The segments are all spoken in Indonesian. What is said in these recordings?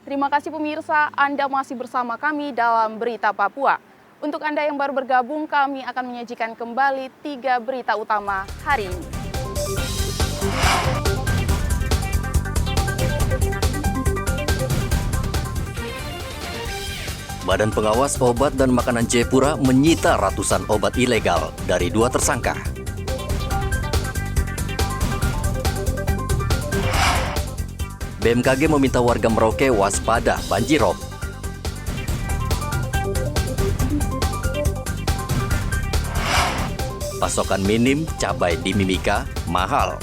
Terima kasih pemirsa, Anda masih bersama kami dalam Berita Papua. Untuk Anda yang baru bergabung, kami akan menyajikan kembali 3 berita utama hari ini. Badan Pengawas Obat dan Makanan Jayapura menyita ratusan obat ilegal dari 2 tersangka. BMKG meminta warga Merauke waspada banjirop. Pasokan minim cabai di Mimika mahal.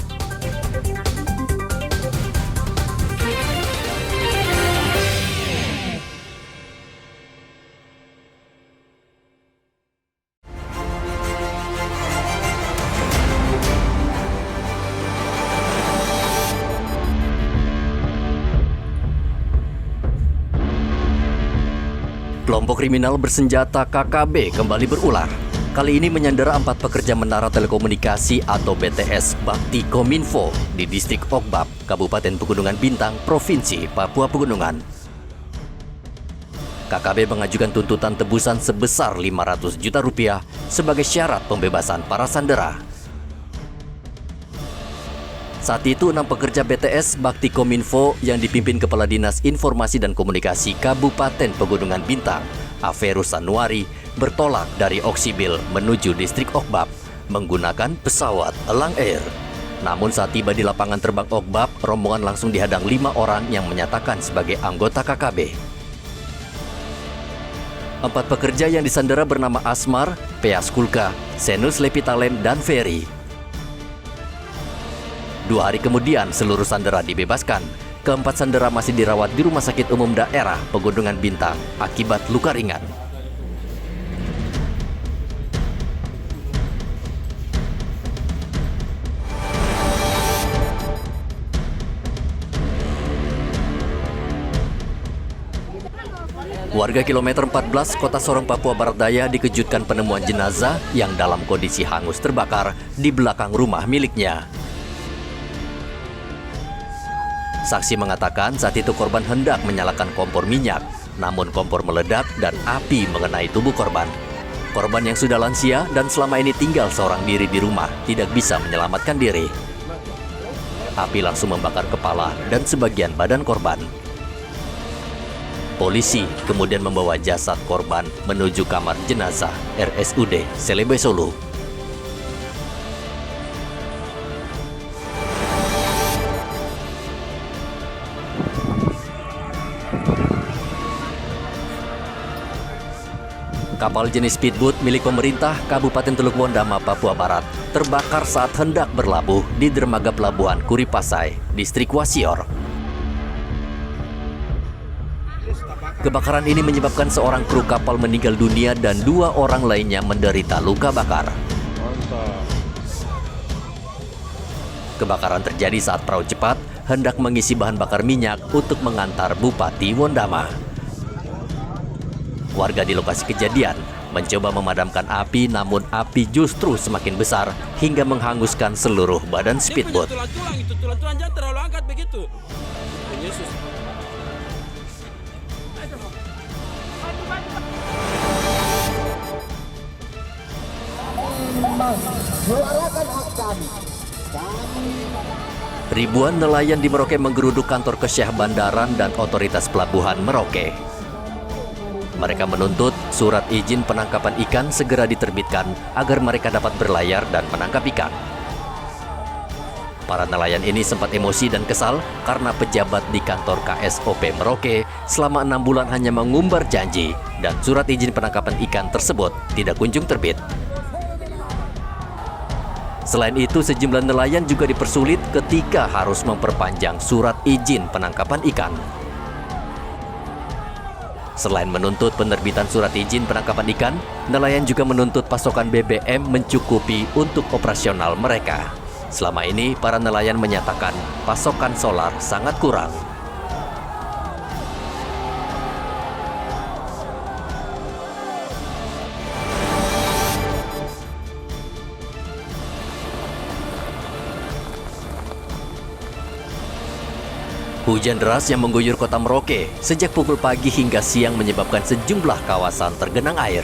Kelompok kriminal bersenjata KKB kembali berulah. Kali ini menyandera 4 pekerja menara telekomunikasi atau BTS Bakti Kominfo di distrik Ogbab, Kabupaten Pegunungan Bintang, Provinsi Papua Pegunungan. KKB mengajukan tuntutan tebusan sebesar 500 juta rupiah sebagai syarat pembebasan para sandera. Saat itu 6 pekerja BTS Bakti Kominfo yang dipimpin Kepala Dinas Informasi dan Komunikasi Kabupaten Pegunungan Bintang, Averus Sanuari, bertolak dari Oksibil menuju distrik Ogbab menggunakan pesawat Elang Air. Namun saat tiba di lapangan terbang Ogbab, rombongan langsung dihadang 5 orang yang menyatakan sebagai anggota KKB. 4 pekerja yang disandera bernama Asmar, Peas Kulka, Senus Lepitalen, dan Ferry. 2 hari kemudian, seluruh sandera dibebaskan. Keempat sandera masih dirawat di Rumah Sakit Umum Daerah Pegunungan Bintang akibat luka ringan. Warga kilometer 14 Kota Sorong, Papua Barat Daya dikejutkan penemuan jenazah yang dalam kondisi hangus terbakar di belakang rumah miliknya. Saksi mengatakan saat itu korban hendak menyalakan kompor minyak, namun kompor meledak dan api mengenai tubuh korban. Korban yang sudah lansia dan selama ini tinggal seorang diri di rumah tidak bisa menyelamatkan diri. Api langsung membakar kepala dan sebagian badan korban. Polisi kemudian membawa jasad korban menuju kamar jenazah RSUD Selebe Solo. Kapal jenis speedboat milik pemerintah Kabupaten Teluk Wondama, Papua Barat terbakar saat hendak berlabuh di dermaga pelabuhan Kuripasai, distrik Wasior. Kebakaran ini menyebabkan seorang kru kapal meninggal dunia dan 2 orang lainnya menderita luka bakar. Kebakaran terjadi saat perahu cepat hendak mengisi bahan bakar minyak untuk mengantar Bupati Wondama. Warga di lokasi kejadian mencoba memadamkan api, namun api justru semakin besar hingga menghanguskan seluruh badan speedboat. Tulang-tulang jangan terlalu angkat begitu. Yesus. Ribuan nelayan di Merauke menggeruduk kantor Kesyah Bandaran dan Otoritas Pelabuhan Merauke. Mereka menuntut surat izin penangkapan ikan segera diterbitkan agar mereka dapat berlayar dan menangkap ikan. Para nelayan ini sempat emosi dan kesal karena pejabat di kantor KSOP Merauke selama 6 bulan hanya mengumbar janji dan surat izin penangkapan ikan tersebut tidak kunjung terbit. Selain itu, sejumlah nelayan juga dipersulit ketika harus memperpanjang surat izin penangkapan ikan. Selain menuntut penerbitan surat izin penangkapan ikan, nelayan juga menuntut pasokan BBM mencukupi untuk operasional mereka. Selama ini, para nelayan menyatakan pasokan solar sangat kurang. Hujan deras yang mengguyur kota Merauke sejak pukul pagi hingga siang menyebabkan sejumlah kawasan tergenang air.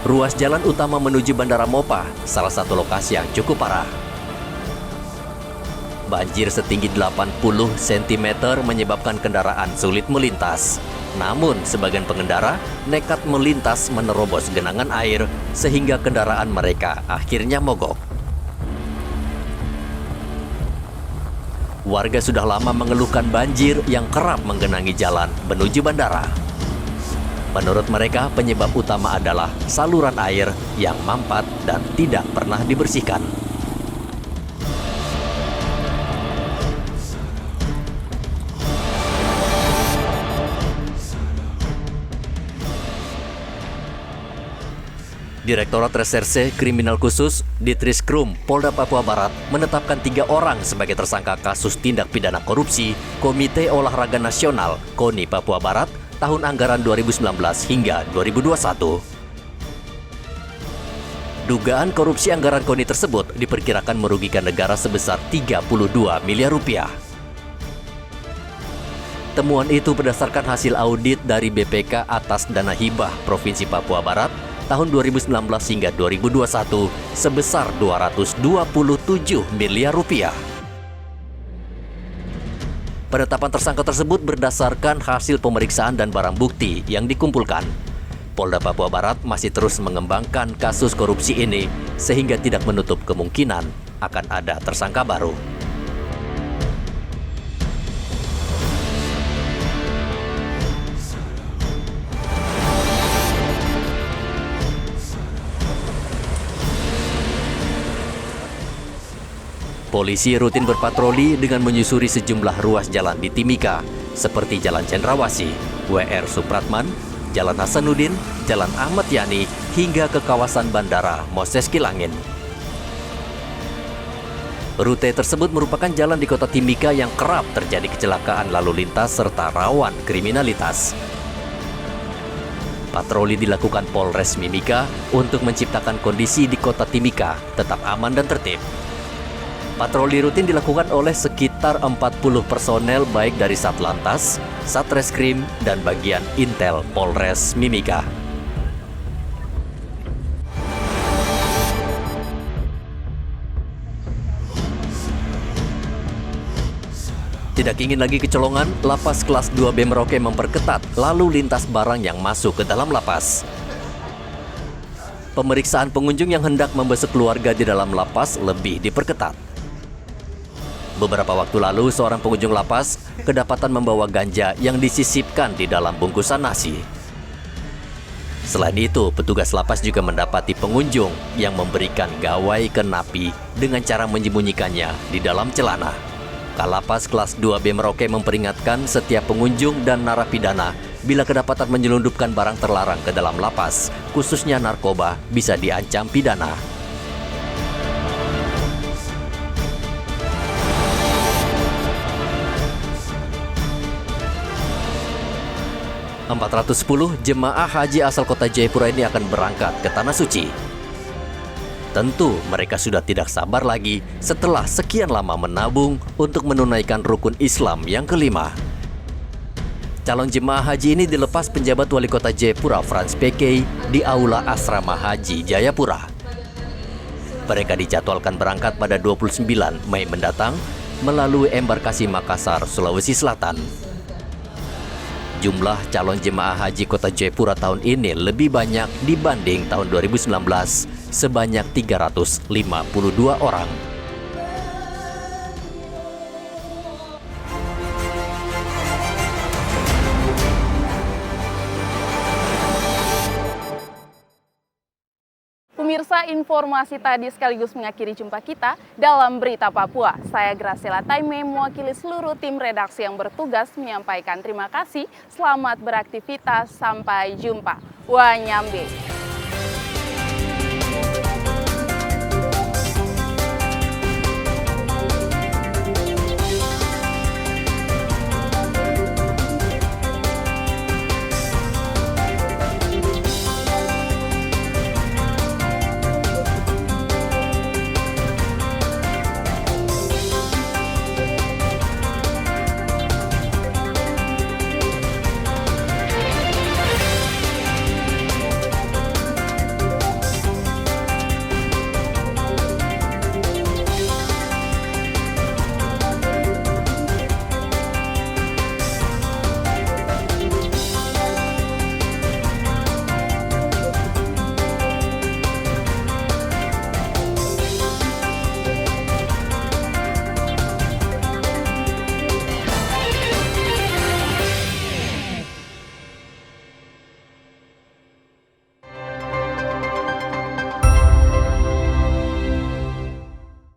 Ruas jalan utama menuju Bandara Mopa, salah satu lokasi yang cukup parah. Banjir setinggi 80 cm menyebabkan kendaraan sulit melintas. Namun, sebagian pengendara nekat melintas menerobos genangan air sehingga kendaraan mereka akhirnya mogok. Warga sudah lama mengeluhkan banjir yang kerap menggenangi jalan menuju bandara. Menurut mereka, penyebab utama adalah saluran air yang mampat dan tidak pernah dibersihkan. Direktorat Reserse Kriminal Khusus Ditreskrim Polda Papua Barat menetapkan 3 orang sebagai tersangka kasus tindak pidana korupsi Komite Olahraga Nasional KONI Papua Barat tahun anggaran 2019 hingga 2021. Dugaan korupsi anggaran KONI tersebut diperkirakan merugikan negara sebesar 32 miliar rupiah. Temuan itu berdasarkan hasil audit dari BPK atas dana hibah Provinsi Papua Barat tahun 2019 hingga 2021 sebesar 227 miliar rupiah. Penetapan tersangka tersebut berdasarkan hasil pemeriksaan dan barang bukti yang dikumpulkan. Polda Papua Barat masih terus mengembangkan kasus korupsi ini sehingga tidak menutup kemungkinan akan ada tersangka baru. Polisi rutin berpatroli dengan menyusuri sejumlah ruas jalan di Timika, seperti Jalan Cendrawasih, WR Supratman, Jalan Hasanuddin, Jalan Ahmad Yani, hingga ke kawasan Bandara Moses Kilangin. Rute tersebut merupakan jalan di kota Timika yang kerap terjadi kecelakaan lalu lintas serta rawan kriminalitas. Patroli dilakukan Polres Mimika untuk menciptakan kondisi di kota Timika tetap aman dan tertib. Patroli rutin dilakukan oleh sekitar 40 personel baik dari Satlantas, Satreskrim, dan bagian Intel Polres Mimika. Tidak ingin lagi kecolongan, Lapas Kelas 2B Merauke memperketat lalu lintas barang yang masuk ke dalam lapas. Pemeriksaan pengunjung yang hendak membesuk keluarga di dalam lapas lebih diperketat. Beberapa waktu lalu, seorang pengunjung lapas kedapatan membawa ganja yang disisipkan di dalam bungkusan nasi. Selain itu, petugas lapas juga mendapati pengunjung yang memberikan gawai ke napi dengan cara menyembunyikannya di dalam celana. Kalapas Kelas 2B Merauke memperingatkan setiap pengunjung dan narapidana bila kedapatan menyelundupkan barang terlarang ke dalam lapas, khususnya narkoba, bisa diancam pidana. 410 jemaah haji asal kota Jayapura ini akan berangkat ke Tanah Suci. Tentu mereka sudah tidak sabar lagi setelah sekian lama menabung untuk menunaikan rukun Islam yang kelima. Calon jemaah haji ini dilepas penjabat wali kota Jayapura Frans PK di Aula Asrama Haji Jayapura. Mereka dijadwalkan berangkat pada 29 Mei mendatang melalui embarkasi Makassar, Sulawesi Selatan. Jumlah calon jemaah haji kota Jayapura tahun ini lebih banyak dibanding tahun 2019, sebanyak 352 orang. Pemirsa, informasi tadi sekaligus mengakhiri jumpa kita dalam Berita Papua. Saya Graciela Taime, mewakili seluruh tim redaksi yang bertugas menyampaikan terima kasih. Selamat beraktivitas, sampai jumpa. Wanyambe.